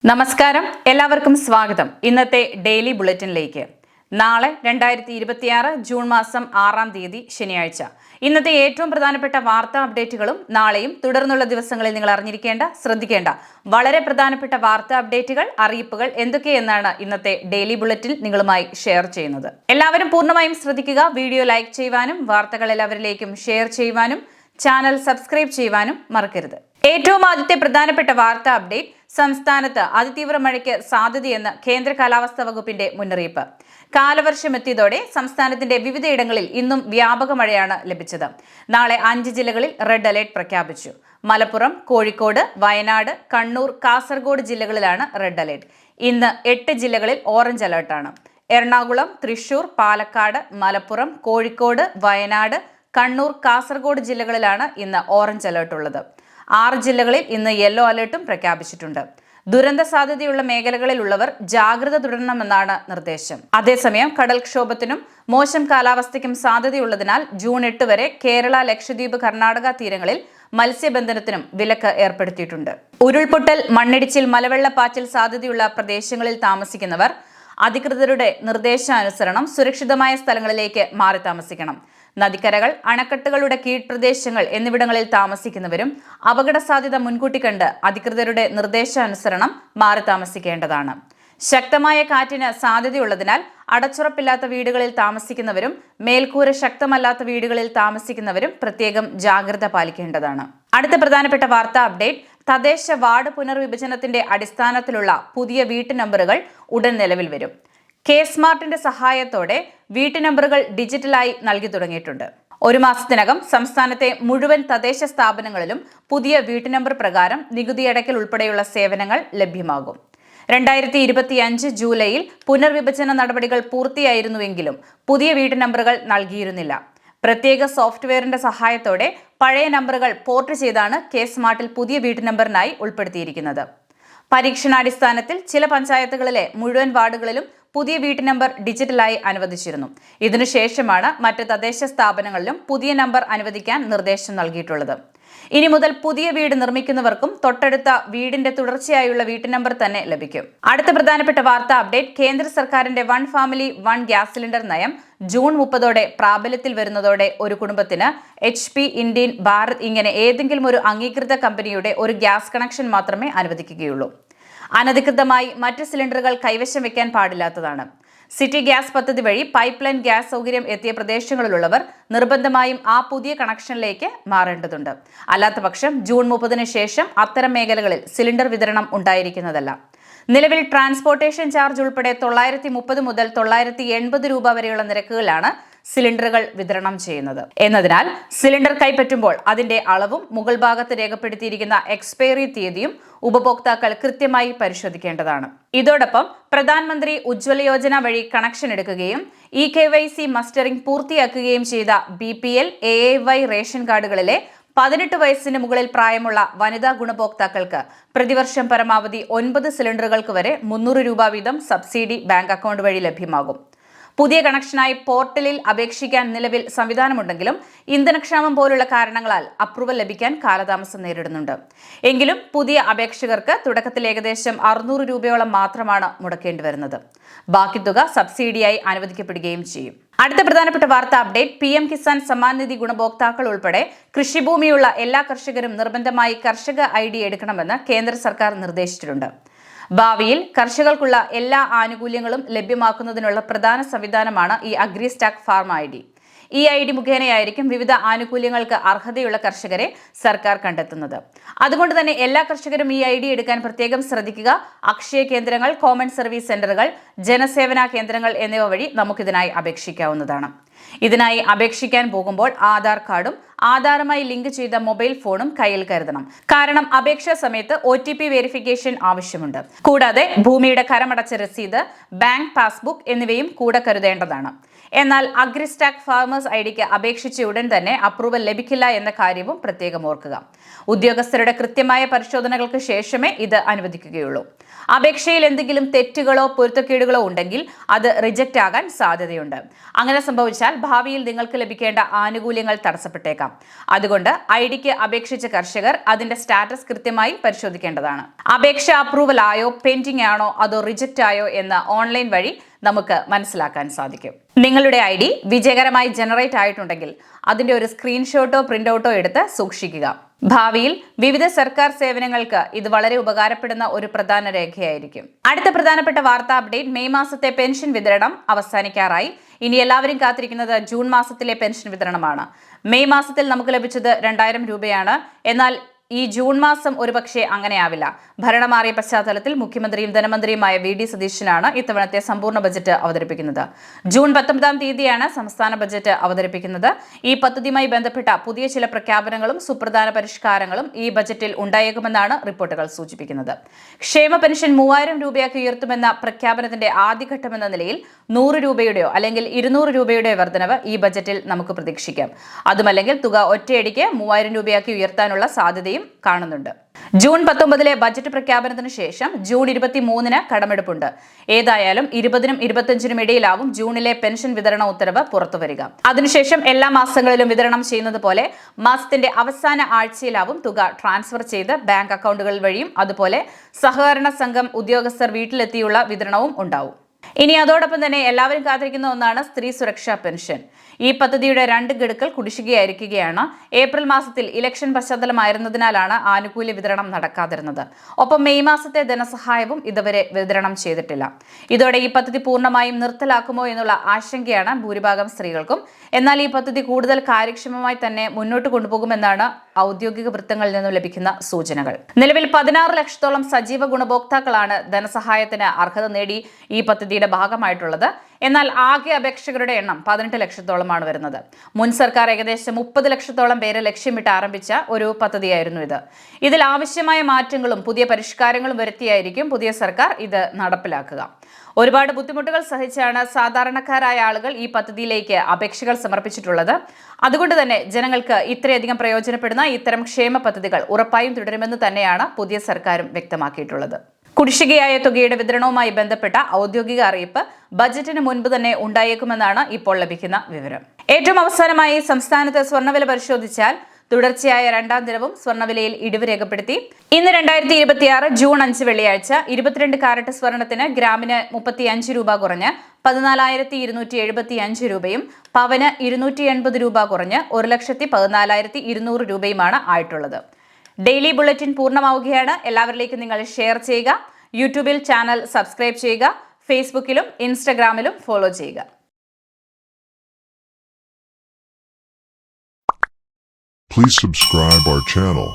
നമസ്കാരം, എല്ലാവർക്കും സ്വാഗതം. ഇന്നത്തെ ഡെയിലി ബുള്ളറ്റിനിലേക്ക്. നാളെ 2026 ജൂൺ മാസം 6-ാം തീയതി ശനിയാഴ്ച. ഇന്നത്തെ ഏറ്റവും പ്രധാനപ്പെട്ട വാർത്താ അപ്ഡേറ്റുകളും നാളെയും തുടർന്നുള്ള ദിവസങ്ങളിൽ നിങ്ങൾ അറിഞ്ഞിരിക്കേണ്ട, ശ്രദ്ധിക്കേണ്ട വളരെ പ്രധാനപ്പെട്ട വാർത്താ അപ്ഡേറ്റുകൾ, അറിയിപ്പുകൾ എന്തൊക്കെയെന്നാണ് ഇന്നത്തെ ഡെയിലി ബുള്ളറ്റിൻ നിങ്ങളുമായി ഷെയർ ചെയ്യുന്നത്. എല്ലാവരും പൂർണ്ണമായും ശ്രദ്ധിക്കുക. വീഡിയോ ലൈക്ക് ചെയ്യുവാനും വാർത്തകൾ എല്ലാവരിലേക്കും ഷെയർ ചെയ്യുവാനും ചാനൽ സബ്സ്ക്രൈബ് ചെയ്യുവാനും മറക്കരുത്. ഏറ്റവും ആദ്യത്തെ പ്രധാനപ്പെട്ട വാർത്താ അപ്ഡേറ്റ്: സംസ്ഥാനത്ത് അതിതീവ്ര മഴയ്ക്ക് സാധ്യതയെന്ന് കേന്ദ്ര കാലാവസ്ഥാ വകുപ്പിന്റെ മുന്നറിയിപ്പ്. കാലവർഷം എത്തിയതോടെ സംസ്ഥാനത്തിന്റെ വിവിധയിടങ്ങളിൽ ഇന്നും വ്യാപക മഴയാണ് ലഭിച്ചത്. നാളെ 5 ജില്ലകളിൽ റെഡ് അലേർട്ട് പ്രഖ്യാപിച്ചു. മലപ്പുറം, കോഴിക്കോട്, വയനാട്, കണ്ണൂർ, കാസർഗോഡ് ജില്ലകളിലാണ് റെഡ് അലേർട്ട്. ഇന്ന് 8 ജില്ലകളിൽ ഓറഞ്ച് അലേർട്ടാണ്. എറണാകുളം, തൃശൂർ, പാലക്കാട്, മലപ്പുറം, കോഴിക്കോട്, വയനാട്, കണ്ണൂർ, കാസർഗോഡ് ജില്ലകളിലാണ് ഇന്ന് ഓറഞ്ച് അലേർട്ട് ഉള്ളത്. 6 ജില്ലകളിൽ ഇന്ന് യെല്ലോ അലേർട്ടും പ്രഖ്യാപിച്ചിട്ടുണ്ട്. ദുരന്ത സാധ്യതയുള്ള മേഖലകളിലുള്ളവർ ജാഗ്രത തുടരണമെന്നാണ് നിർദ്ദേശം. അതേസമയം കടൽക്ഷോഭത്തിനും മോശം കാലാവസ്ഥയ്ക്കും സാധ്യതയുള്ളതിനാൽ ജൂൺ 8 വരെ കേരള, ലക്ഷദ്വീപ്, കർണാടക തീരങ്ങളിൽ മത്സ്യബന്ധനത്തിനും വിലക്ക് ഏർപ്പെടുത്തിയിട്ടുണ്ട്. ഉരുൾപൊട്ടൽ, മണ്ണിടിച്ചിൽ, മലവെള്ളപ്പാച്ചിൽ സാധ്യതയുള്ള പ്രദേശങ്ങളിൽ താമസിക്കുന്നവർ അധികൃതരുടെ നിർദ്ദേശാനുസരണം സുരക്ഷിതമായ സ്ഥലങ്ങളിലേക്ക് മാറി താമസിക്കണം. നദിക്കരകൾ, അണക്കെട്ടുകളുടെ കീഴ്പ്രദേശങ്ങൾ എന്നിവിടങ്ങളിൽ താമസിക്കുന്നവരും അപകട സാധ്യത മുൻകൂട്ടി കണ്ട് അധികൃതരുടെ നിർദ്ദേശാനുസരണം മാറി താമസിക്കേണ്ടതാണ്. ശക്തമായ കാറ്റിന് സാധ്യതയുള്ളതിനാൽ അടച്ചുറപ്പില്ലാത്ത വീടുകളിൽ താമസിക്കുന്നവരും മേൽക്കൂര ശക്തമല്ലാത്ത വീടുകളിൽ താമസിക്കുന്നവരും പ്രത്യേകം ജാഗ്രത പാലിക്കേണ്ടതാണ്. അടുത്ത പ്രധാനപ്പെട്ട വാർത്താ അപ്ഡേറ്റ്: തദ്ദേശ വാർഡ് പുനർവിഭജനത്തിന്റെ അടിസ്ഥാനത്തിലുള്ള പുതിയ വീട്ടു നമ്പറുകൾ ഉടൻ നിലവിൽ വരും. കെ-സ്മാർട്ടിന്റെ സഹായത്തോടെ വീട്ടു നമ്പറുകൾ ഡിജിറ്റലായി നൽകി തുടങ്ങിയിട്ടുണ്ട്. 1 മാസത്തിനകം സംസ്ഥാനത്തെ മുഴുവൻ തദ്ദേശ സ്ഥാപനങ്ങളിലും പുതിയ വീട്ടു നമ്പർ പ്രകാരം നികുതി അടയ്ക്കൽ ഉൾപ്പെടെയുള്ള സേവനങ്ങൾ ലഭ്യമാകും. 2025 ജൂലൈയിൽ പുനർവിഭജന നടപടികൾ പൂർത്തിയായിരുന്നുവെങ്കിലും പുതിയ വീട്ടു നമ്പറുകൾ നൽകിയിരുന്നില്ല. പ്രത്യേക സോഫ്റ്റ്വെയറിന്റെ സഹായത്തോടെ പഴയ നമ്പറുകൾ പോർട്ട് ചെയ്താണ് കെ-സ്മാർട്ടിൽ പുതിയ വീട്ടു നമ്പറിനായി ഉൾപ്പെടുത്തിയിരിക്കുന്നത്. പരീക്ഷണാടിസ്ഥാനത്തിൽ ചില പഞ്ചായത്തുകളിലെ മുഴുവൻ വാർഡുകളിലും പുതിയ വീട്ടു നമ്പർ ഡിജിറ്റലായി അനുവദിച്ചിരുന്നു. ഇതിനുശേഷമാണ് മറ്റ് തദ്ദേശ സ്ഥാപനങ്ങളിലും പുതിയ നമ്പർ അനുവദിക്കാൻ നിർദ്ദേശം നൽകിയിട്ടുള്ളത്. ഇനി മുതൽ പുതിയ വീട് നിർമ്മിക്കുന്നവർക്കും തൊട്ടടുത്ത വീടിന്റെ തുടർച്ചയായുള്ള വീട്ടു നമ്പർ തന്നെ ലഭിക്കും. അടുത്ത പ്രധാനപ്പെട്ട വാർത്താ അപ്ഡേറ്റ്: കേന്ദ്ര സർക്കാരിന്റെ 1 ഫാമിലി 1 ഗ്യാസ് സിലിണ്ടർ നയം ജൂൺ 30 പ്രാബല്യത്തിൽ വരുന്നതോടെ ഒരു കുടുംബത്തിന് HP, ഇന്ത്യൻ, ഭാരത് ഇങ്ങനെ ഏതെങ്കിലും ഒരു അംഗീകൃത കമ്പനിയുടെ ഒരു ഗ്യാസ് കണക്ഷൻ മാത്രമേ അനുവദിക്കുകയുള്ളൂ. അനധികൃതമായി മറ്റ് സിലിണ്ടറുകൾ കൈവശം വെക്കാൻ പാടില്ലാത്തതാണ്. സിറ്റി ഗ്യാസ് പദ്ധതി വഴി പൈപ്പ് ലൈൻ ഗ്യാസ് സൗകര്യം എത്തിയ പ്രദേശങ്ങളിലുള്ളവർ നിർബന്ധമായും ആ പുതിയ കണക്ഷനിലേക്ക് മാറേണ്ടതുണ്ട്. അല്ലാത്തപക്ഷം ജൂൺ 30 ശേഷം അത്തരം മേഖലകളിൽ സിലിണ്ടർ വിതരണം ഉണ്ടായിരിക്കുന്നതല്ല. നിലവിൽ ട്രാൻസ്പോർട്ടേഷൻ ചാർജ് ഉൾപ്പെടെ 930 മുതൽ 980 രൂപ വരെയുള്ള നിരക്കുകളിലാണ് സിലിണ്ടറുകൾ വിതരണം ചെയ്യുന്നത്. എന്നതിനാൽ സിലിണ്ടർ കൈപ്പറ്റുമ്പോൾ അതിന്റെ അളവും മുകൾ ഭാഗത്ത് രേഖപ്പെടുത്തിയിരിക്കുന്ന എക്സ്പയറി തീയതിയും ഉപഭോക്താക്കൾ കൃത്യമായി പരിശോധിക്കേണ്ടതാണ്. ഇതോടൊപ്പം പ്രധാനമന്ത്രി ഉജ്ജ്വല യോജന വഴി കണക്ഷൻ എടുക്കുകയും eKYC മസ്റ്ററിംഗ് പൂർത്തിയാക്കുകയും ചെയ്ത BPL, AAY റേഷൻ കാർഡുകളിലെ 18 വയസ്സിന് മുകളിൽ പ്രായമുള്ള വനിതാ ഗുണഭോക്താക്കൾക്ക് പ്രതിവർഷം പരമാവധി 9 സിലിണ്ടറുകൾക്ക് വരെ 300 രൂപ വീതം സബ്സിഡി ബാങ്ക് അക്കൗണ്ട് വഴി ലഭ്യമാകും. പുതിയ കണക്ഷനായി പോർട്ടലിൽ അപേക്ഷിക്കാൻ നിലവിൽ സംവിധാനമുണ്ടെങ്കിലും ഇന്ധനക്ഷാമം പോലുള്ള കാരണങ്ങളാൽ അപ്രൂവൽ ലഭിക്കാൻ കാലതാമസം നേരിടുന്നുണ്ട്. എങ്കിലും പുതിയ അപേക്ഷകർക്ക് തുടക്കത്തിൽ ഏകദേശം 600 രൂപയോളം മാത്രമാണ് മുടക്കേണ്ടി വരുന്നത്. ബാക്കി തുക സബ്സിഡിയായി അനുവദിക്കപ്പെടുകയും ചെയ്യും. അടുത്ത പ്രധാനപ്പെട്ട വാർത്താ അപ്ഡേറ്റ്: PM കിസാൻ സമ്മാൻ നിധി ഗുണഭോക്താക്കൾ ഉൾപ്പെടെ കൃഷിഭൂമിയുള്ള എല്ലാ കർഷകരും നിർബന്ധമായി കർഷക ID എടുക്കണമെന്ന് കേന്ദ്ര സർക്കാർ നിർദ്ദേശിച്ചിട്ടുണ്ട്. ഭാവിയിൽ കർഷകർക്കുള്ള എല്ലാ ആനുകൂല്യങ്ങളും ലഭ്യമാക്കുന്നതിനുള്ള പ്രധാന സംവിധാനമാണ് ഈ അഗ്രിസ്റ്റാക്ക് ഫാർം ID. ഈ ID മുഖേനയായിരിക്കും വിവിധ ആനുകൂല്യങ്ങൾക്ക് അർഹതയുള്ള കർഷകരെ സർക്കാർ കണ്ടെത്തുന്നത്. അതുകൊണ്ട് തന്നെ എല്ലാ കർഷകരും ഈ ID എടുക്കാൻ പ്രത്യേകം ശ്രദ്ധിക്കുക. അക്ഷയ കേന്ദ്രങ്ങൾ, കോമൺ സർവീസ് സെന്ററുകൾ, ജനസേവന കേന്ദ്രങ്ങൾ എന്നിവ വഴി നമുക്കിതിനായി അപേക്ഷിക്കാവുന്നതാണ്. ഇതിനായി അപേക്ഷിക്കാൻ പോകുമ്പോൾ ആധാർ കാർഡും ആധാറുമായി ലിങ്ക് ചെയ്ത മൊബൈൽ ഫോണും കയ്യിൽ കരുതണം. കാരണം അപേക്ഷാ സമയത്ത് OTP വെരിഫിക്കേഷൻ ആവശ്യമുണ്ട്. കൂടാതെ ഭൂമിയുടെ കരമടച്ച രസീത്, ബാങ്ക് പാസ്ബുക്ക് എന്നിവയും കൂടെ കരുതേണ്ടതാണ്. എന്നാൽ അഗ്രിസ്റ്റാക്ക് ഫാർമേഴ്സ് ഐഡിക്ക് അപേക്ഷിച്ച ഉടൻ തന്നെ അപ്രൂവൽ ലഭിക്കില്ല എന്ന കാര്യവും പ്രത്യേകം ഓർക്കുക. ഉദ്യോഗസ്ഥരുടെ കൃത്യമായ പരിശോധനകൾക്ക് ശേഷമേ ഇത് അനുവദിക്കുകയുള്ളൂ. അപേക്ഷയിൽ എന്തെങ്കിലും തെറ്റുകളോ പൊരുത്തക്കേടുകളോ ഉണ്ടെങ്കിൽ അത് റിജക്റ്റ് ആകാൻ സാധ്യതയുണ്ട്. അങ്ങനെ സംഭവിച്ചാൽ ഭാവിയിൽ നിങ്ങൾക്ക് ലഭിക്കേണ്ട ആനുകൂല്യങ്ങൾ തടസ്സപ്പെട്ടേക്കാം. അതുകൊണ്ട് ഐഡിക്ക് അപേക്ഷിച്ച കർഷകർ അതിന്റെ സ്റ്റാറ്റസ് കൃത്യമായി പരിശോധിക്കേണ്ടതാണ്. അപേക്ഷ അപ്രൂവൽ ആയോ, പെൻഡിംഗ് ആണോ, അതോ റിജക്റ്റ് ആയോ എന്ന് ഓൺലൈൻ വഴി നമുക്ക് മനസ്സിലാക്കാൻ സാധിക്കും. നിങ്ങളുടെ ഐഡി വിജയകരമായി ജനറേറ്റ് ആയിട്ടുണ്ടെങ്കിൽ അതിന്റെ ഒരു സ്ക്രീൻഷോട്ടോ പ്രിന്റൌട്ടോ എടുത്ത് സൂക്ഷിക്കുക. ഭാവിയിൽ വിവിധ സർക്കാർ സേവനങ്ങൾക്ക് ഇത് വളരെ ഉപകാരപ്പെടുന്ന ഒരു പ്രധാന രേഖയായിരിക്കും. അടുത്ത പ്രധാനപ്പെട്ട വാർത്താ അപ്ഡേറ്റ്: മെയ് മാസത്തെ പെൻഷൻ വിതരണം അവസാനിക്കാറായി. ഇനി എല്ലാവരും കാത്തിരിക്കുന്നത് ജൂൺ മാസത്തിലെ പെൻഷൻ വിതരണമാണ്. മെയ് മാസത്തിൽ നമുക്ക് ലഭിച്ചത് 2000 രൂപയാണ്. എന്നാൽ ഈ ജൂൺ മാസം ഒരുപക്ഷെ അങ്ങനെയാവില്ല. ഭരണം മാറിയ പശ്ചാത്തലത്തിൽ മുഖ്യമന്ത്രിയും ധനമന്ത്രിയുമായ VD സതീശനാണ് ഇത്തവണത്തെ സമ്പൂർണ്ണ ബജറ്റ് അവതരിപ്പിക്കുന്നത്. ജൂൺ 19-ാം തീയതിയാണ് സംസ്ഥാന ബജറ്റ് അവതരിപ്പിക്കുന്നത്. ഈ പദ്ധതിയുമായി ബന്ധപ്പെട്ട പുതിയ ചില പ്രഖ്യാപനങ്ങളും സുപ്രധാന പരിഷ്കാരങ്ങളും ഈ ബജറ്റിൽ ഉണ്ടായേക്കുമെന്നാണ് റിപ്പോർട്ടുകൾ സൂചിപ്പിക്കുന്നത്. ക്ഷേമ പെൻഷൻ 3000 രൂപയാക്കി ഉയർത്തുമെന്ന പ്രഖ്യാപനത്തിന്റെ ആദ്യഘട്ടമെന്ന നിലയിൽ 100 രൂപയുടെയോ അല്ലെങ്കിൽ 200 രൂപയുടെയോ വർധനവ് ഈ ബജറ്റിൽ നമുക്ക് പ്രതീക്ഷിക്കാം. അതുമല്ലെങ്കിൽ തുക ഒറ്റയടിക്ക് 3000 രൂപയാക്കി ഉയർത്താനുള്ള സാധ്യതയും കാണുന്നുണ്ട്. ജൂൺ 19-ലെ ബജറ്റ് പ്രഖ്യാപനത്തിന് ശേഷം ജൂൺ 23-ന് കടമെടുപ്പുണ്ട്. ഏതായാലും 20-നും 25-നും ഇടയിലാവും ജൂണിലെ പെൻഷൻ വിതരണ ഉത്തരവ് പുറത്തുവരിക. അതിനുശേഷം എല്ലാ മാസങ്ങളിലും വിതരണം ചെയ്യുന്നത് പോലെ മാസത്തിന്റെ അവസാന ആഴ്ചയിലാവും തുക ട്രാൻസ്ഫർ ചെയ്ത് ബാങ്ക് അക്കൗണ്ടുകൾ വഴിയും അതുപോലെ സഹകരണ സംഘം ഉദ്യോഗസ്ഥർ വീട്ടിലെത്തിയുള്ള വിതരണവും ഉണ്ടാവും. ഇനി അതോടൊപ്പം തന്നെ എല്ലാവരും കാത്തിരിക്കുന്ന ഒന്നാണ് സ്ത്രീ സുരക്ഷാ പെൻഷൻ. ഈ പദ്ധതിയുടെ 2 ഗഡുക്കൾ കുടിശ്ശികയായിരിക്കുകയാണ്. ഏപ്രിൽ മാസത്തിൽ ഇലക്ഷൻ പശ്ചാത്തലമായിരുന്നതിനാലാണ് ആനുകൂല്യ വിതരണം നടക്കാതിരുന്നത്. ഒപ്പം മെയ് മാസത്തെ ധനസഹായവും ഇതുവരെ വിതരണം ചെയ്തിട്ടില്ല. ഇതോടെ ഈ പദ്ധതി പൂർണ്ണമായും നിർത്തലാക്കുമോ എന്നുള്ള ആശങ്കയാണ് ഭൂരിഭാഗം സ്ത്രീകൾക്കും. എന്നാൽ ഈ പദ്ധതി കൂടുതൽ കാര്യക്ഷമമായി തന്നെ മുന്നോട്ട് കൊണ്ടുപോകുമെന്നാണ് ഔദ്യോഗിക വൃത്തങ്ങളിൽ നിന്നും ലഭിക്കുന്ന സൂചനകൾ. നിലവിൽ 16 ലക്ഷത്തോളം സജീവ ഗുണഭോക്താക്കളാണ് ധനസഹായത്തിന് അർഹത നേടി ഈ പദ്ധതിയുടെ ഭാഗമായിട്ടുള്ളത്. എന്നാൽ ആകെ അപേക്ഷകരുടെ എണ്ണം 18 ലക്ഷത്തോളമാണ് വരുന്നത്. മുൻ സർക്കാർ ഏകദേശം 30 ലക്ഷത്തോളം പേരെ ലക്ഷ്യമിട്ട് ആരംഭിച്ച ഒരു പദ്ധതിയായിരുന്നു ഇത്. ഇതിൽ ആവശ്യമായ മാറ്റങ്ങളും പുതിയ പരിഷ്കാരങ്ങളും വരുത്തിയായിരിക്കും പുതിയ സർക്കാർ ഇത് നടപ്പിലാക്കുക. ഒരുപാട് ബുദ്ധിമുട്ടുകൾ സഹിച്ചാണ് സാധാരണക്കാരായ ആളുകൾ ഈ പദ്ധതിയിലേക്ക് അപേക്ഷകൾ സമർപ്പിച്ചിട്ടുള്ളത്. അതുകൊണ്ട് തന്നെ ജനങ്ങൾക്ക് ഇത്രയധികം പ്രയോജനപ്പെടുന്ന ഇത്തരം ക്ഷേമ പദ്ധതികൾ ഉറപ്പായും തുടരുമെന്ന് തന്നെയാണ് പുതിയ സർക്കാരും വ്യക്തമാക്കിയിട്ടുള്ളത്. കുടിശ്ശികയായ തുകയുടെ വിതരണവുമായി ബന്ധപ്പെട്ട ഔദ്യോഗിക അറിയിപ്പ് ബജറ്റിന് മുൻപ് തന്നെ ഉണ്ടായേക്കുമെന്നാണ് ഇപ്പോൾ ലഭിക്കുന്ന വിവരം. ഏറ്റവും അവസാനമായി സംസ്ഥാനത്ത് സ്വർണ്ണവില പരിശോധിച്ചാൽ തുടർച്ചയായ 2-ാം ദിനവും സ്വർണ്ണവിലയിൽ ഇടിവ് രേഖപ്പെടുത്തി. ഇന്ന് 2026 ജൂൺ 5 വെള്ളിയാഴ്ച 22 കാരറ്റ് സ്വർണത്തിന് ഗ്രാമിന് 35 രൂപ കുറഞ്ഞ് 14,275 രൂപയും പവന് 280 രൂപ കുറഞ്ഞ് 1,14,200 രൂപയുമാണ് ആയിട്ടുള്ളത്. ഡെയിലി ബുള്ളറ്റിൻ പൂർണ്ണമാവുകയാണ്. എല്ലാവരിലേക്കും നിങ്ങൾ ഷെയർ ചെയ്യുക. യൂട്യൂബിൽ ചാനൽ സബ്സ്ക്രൈബ് ചെയ്യുക. ഫേസ്ബുക്കിലും ഇൻസ്റ്റഗ്രാമിലും ഫോളോ ചെയ്യുക. Please subscribe our channel.